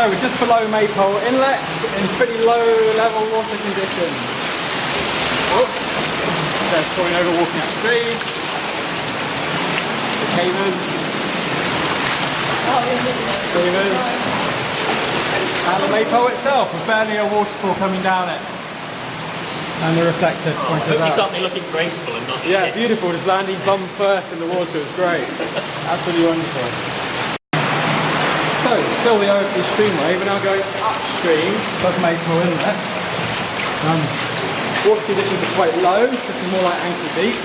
So we're just below Maypole Inlet in pretty low level water conditions. Oh, there's going over walking upstream. The cavers. Cavers. And the Maypole itself, with barely a waterfall coming down it. And the reflectors pointed You out. got me looking graceful and not Yeah, shit. beautiful, just landing bum first in the water was great. Absolutely wonderful. So, still the Oakley Streamway, we're now going upstream above Maypole Inlet. Water conditions are quite low, this is more like ankle deep.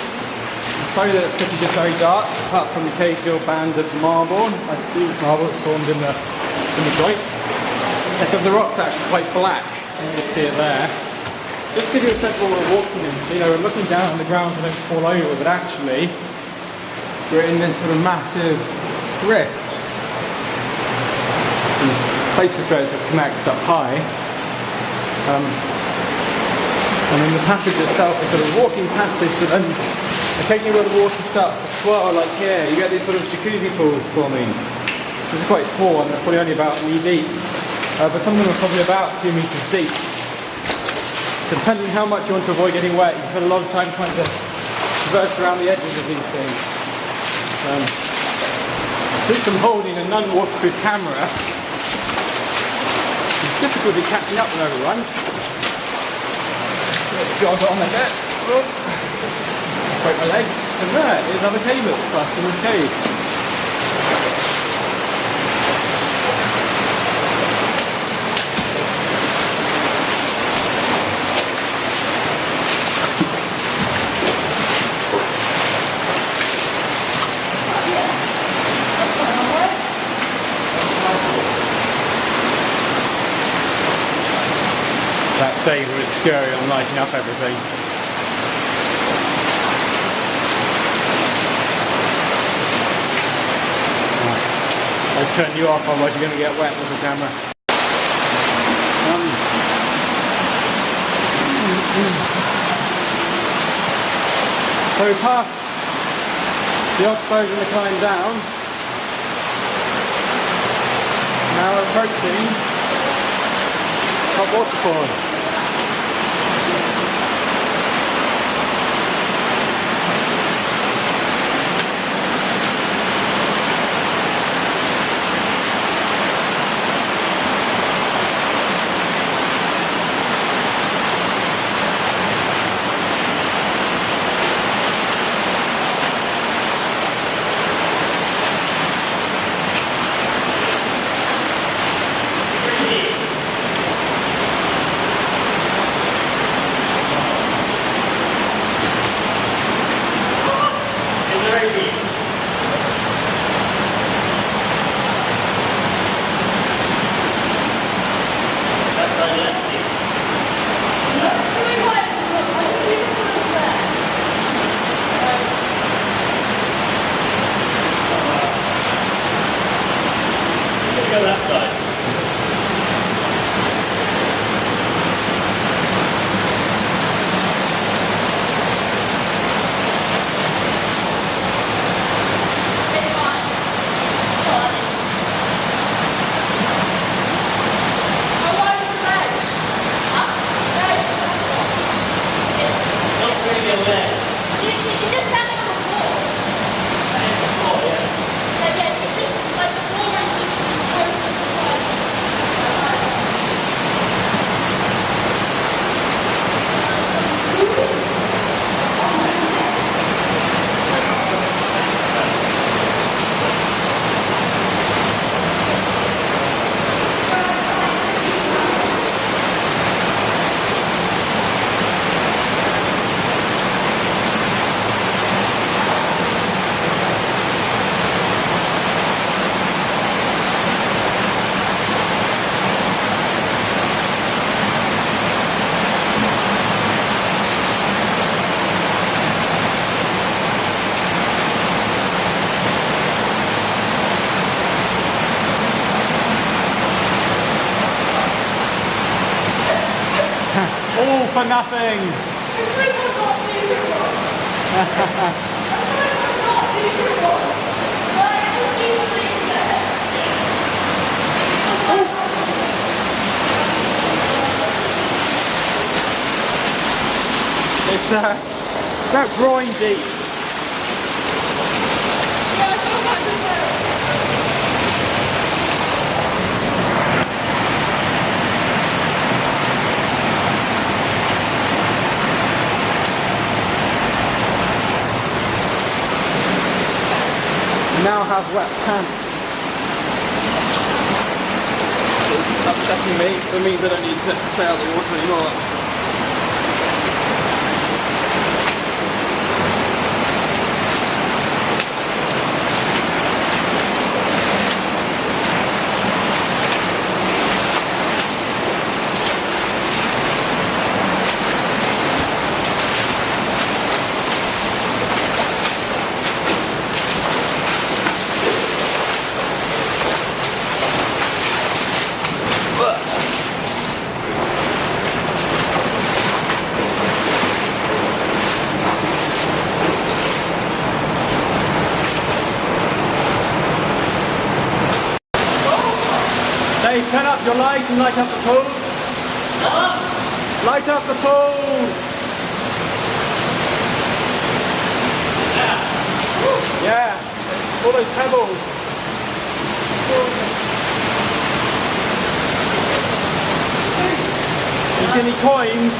Sorry that the footage is very dark, apart from the occasional band of marble. I see this marble that's formed in the joints. It's because the rock's actually quite black, you can see it there. Just to give you a sense of what we're walking in, so we're looking down on the ground so don't fall over, but actually we're in this sort of massive rift. These places where it sort of connects up high. And then the passage itself is sort of a walking passage, but then occasionally where the water starts to swirl, like here, you get these sort of jacuzzi pools forming. This is quite small and that's probably only about knee deep, but some of them are probably about 2 meters deep. Depending on how much you want to avoid getting wet, you spend a lot of time trying to traverse around the edges of these things. Since I'm holding a non-waterproof camera, it's difficulty catching up with everyone. Jog on a bit. Break my legs. And there is other cavers plus in this cave. That's Dave who was scurrying on lighting up everything. I'll turn you off, otherwise you're going to get wet with the camera. So we passed the Oxbows and the climb down. Now we're approaching Top Waterfall. Go that side. All for nothing. It's about groin deep. Now have wet pants. It's upsetting me. It means I don't need to stay out of the water anymore. Hey, turn up your light and light up the pool. Light up the pool. Yeah, all those pebbles. You see any coins?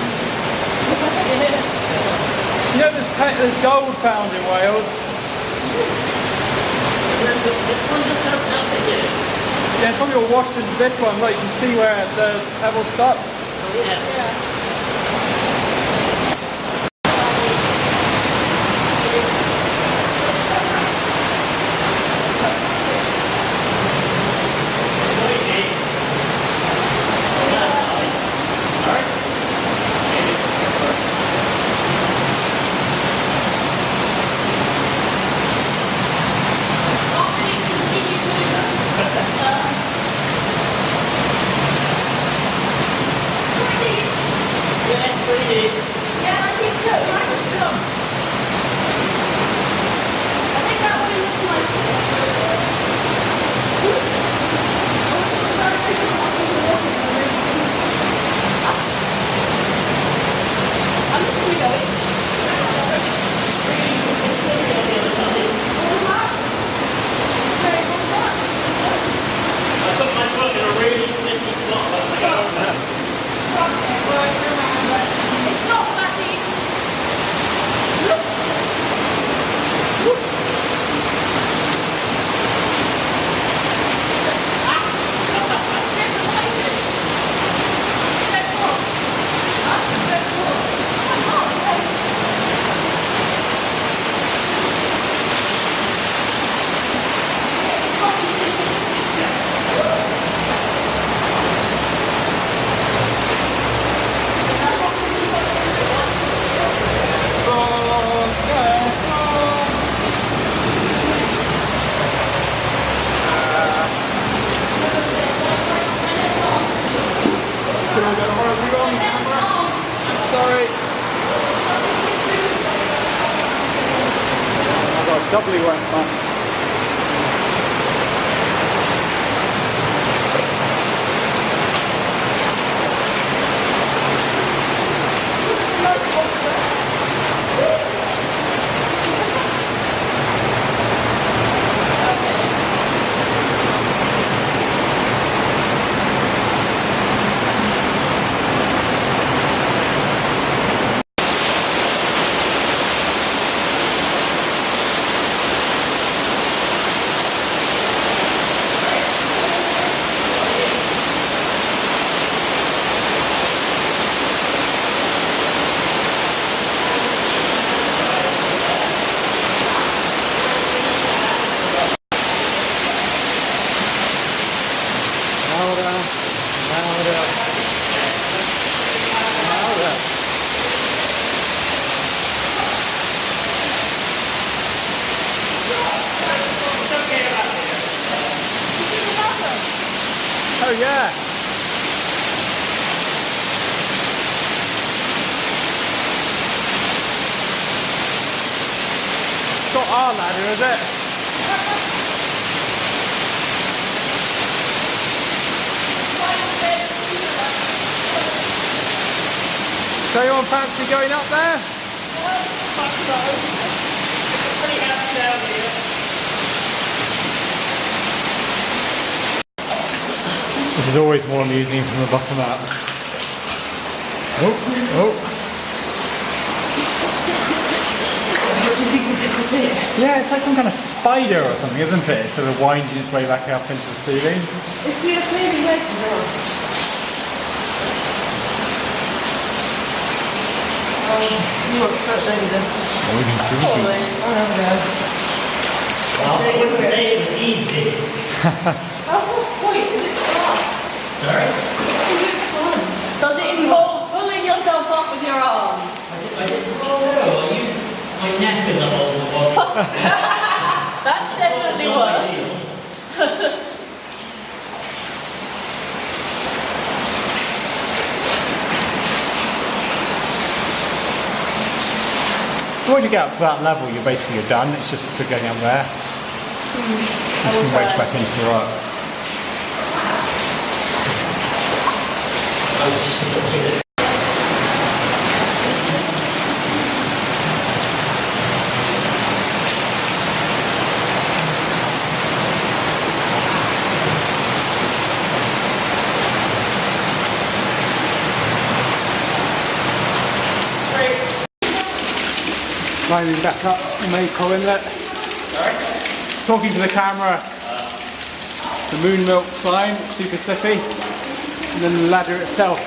You know there's gold found in Wales? This one just has nothing in it. Yeah, it's probably all washed into this one. Look, you can see where the pebbles stop. Oh, yeah. Doubly wet, man. Oh yeah. It's not our ladder, is it? So anyone fancy going up there? Fuck no. It's pretty happy down here. This is always more amusing from the bottom up. Oh. What do you think will disappear? Yeah, it's like some kind of spider or something, isn't it? It's sort of winding its way back up into the ceiling. If we are clearly waiting for us. Look, maybe this. Oh, we can see Oh, it. there we go. Well, I wouldn't say it was easy. That's the point, is it fun? Sorry? Is it fun? Does it involve pulling yourself up with your arms? I didn't know. I used my neck as a hold of water. That's definitely worse. When you get up to that level, you're basically done. It's just sort of getting up there. You can wait back into the rock. I was just looking at Climbing back up the Maypole Inlet. Talking to the camera. The moon milk climb, super stiffy. And then the ladder itself,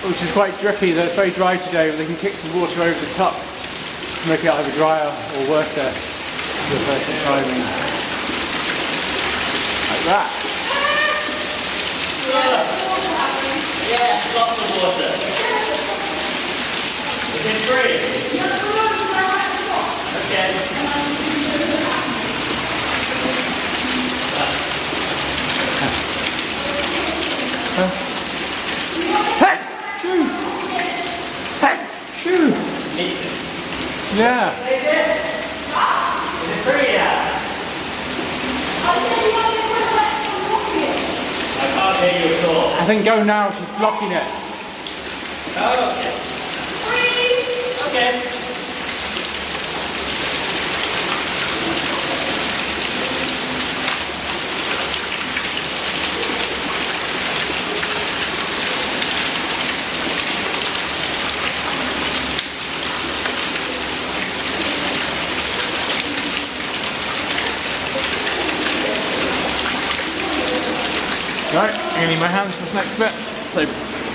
which is quite drippy, though it's very dry today, but they can kick some water over the top to make it either drier or worse for the vertical climbing. Like that. yeah, lots of water. Is it free? Okay. Yeah. Is it free yet? I can't hear you at all. I think go now, she's blocking it. Oh, okay. Okay. Right, I'm going to need my hands for this next bit. So,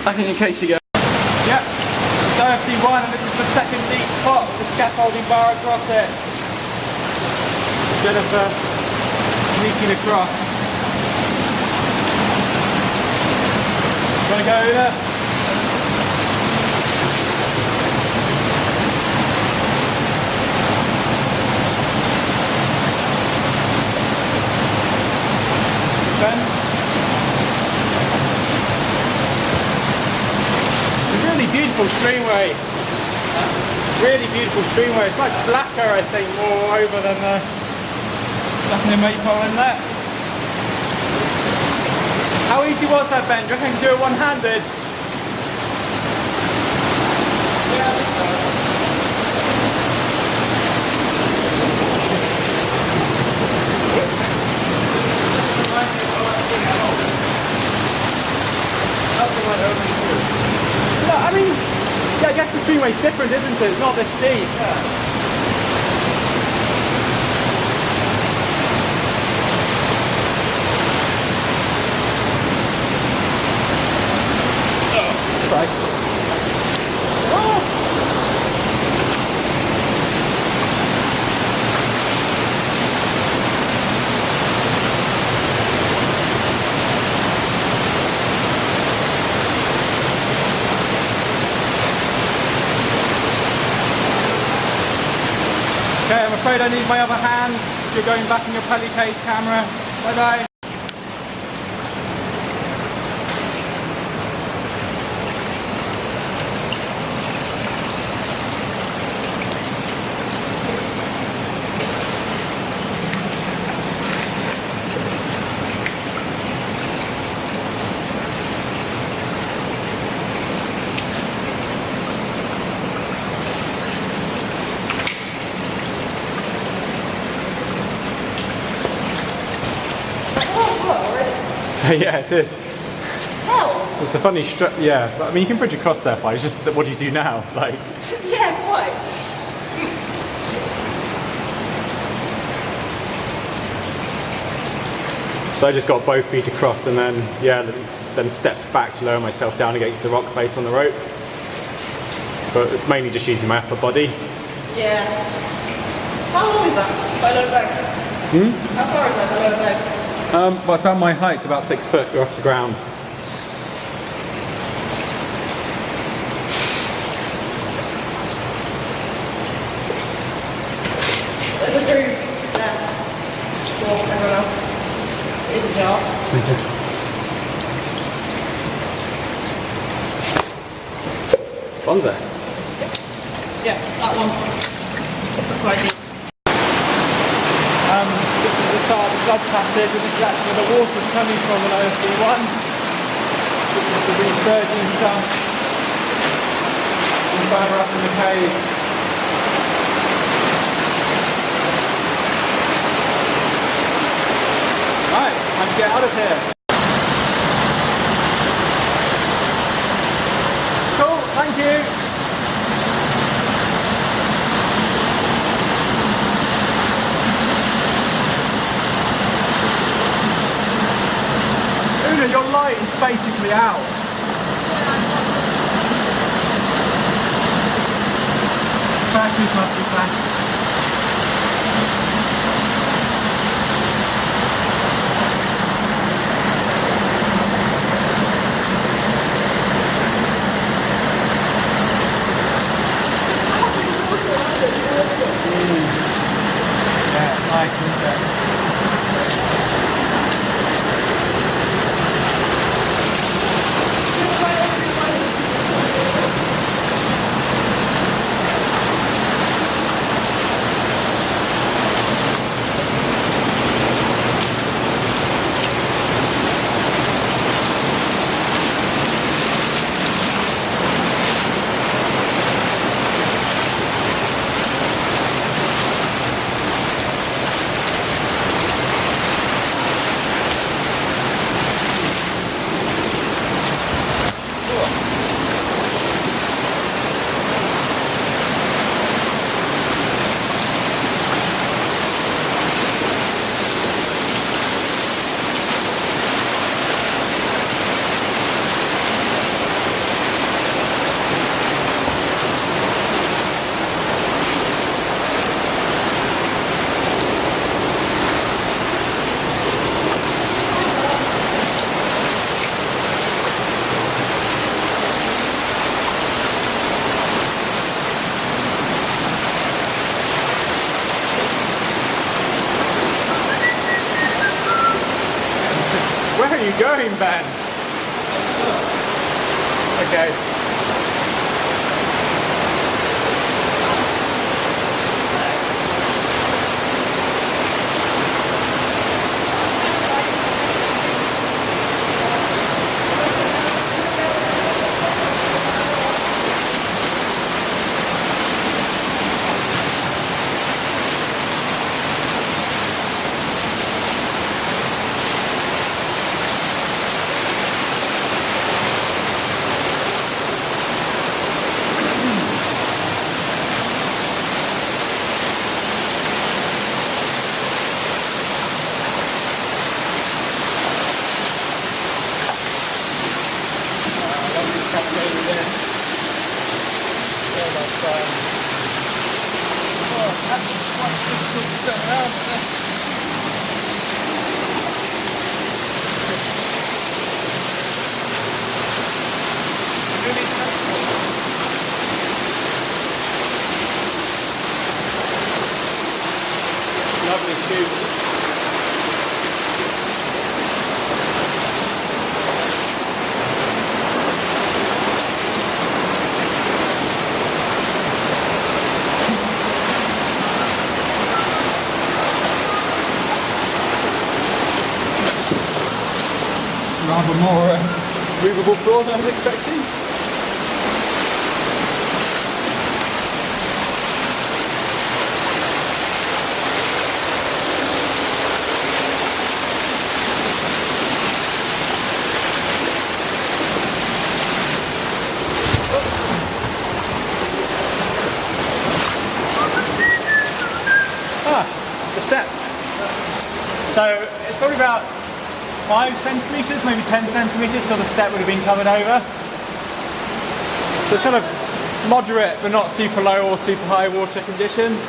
back in your case you go. Yep, it's OFD1 and this is the second deep pot with the scaffolding bar across it. Jennifer sneaking across. Want to go there? Ben? Really beautiful streamway. Really beautiful streamway. It's like blacker, I think, more over than the Maypole Inlet. How easy was that, Ben? Do you reckon I can do it one-handed? Yeah, I think so. No, I mean, yeah, I guess the streamway's different, isn't it? It's not this deep. Oh, Christ. Oh. Okay, I'm afraid I need my other hand. You're going back in your Pelly case camera. Bye bye. Yeah, it is. Hell. It's the funny yeah, but I mean you can bridge across there fine, it's just that what do you do now? Like, Yeah, quite. so I just got both feet across and then, yeah, then stepped back to lower myself down against the rock face on the rope. But it's mainly just using my upper body. Yeah. How long is that by low legs? How far is that by low legs? Well, it's about my height, it's about 6 foot off the ground. There's a groove there for everyone else. It is a jar. Bonza. Yeah, that one. That's quite deep. This is the start of the flood passage, and this is actually where the water's coming from on OSB1. This is the resurging sun. And further up in the cave. Right, time to get out of here. Cool, thank you. Una, your light is basically out. Batteries must be back. Yeah, nice, isn't it? Where are you going, Ben? Okay. Lovely shoot. Rather more movable floor than I was expecting. step. So it's probably about 5 centimetres, maybe 10 centimetres till the step would have been covered over. So it's kind of moderate but not super low or super high water conditions.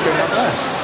Going up there.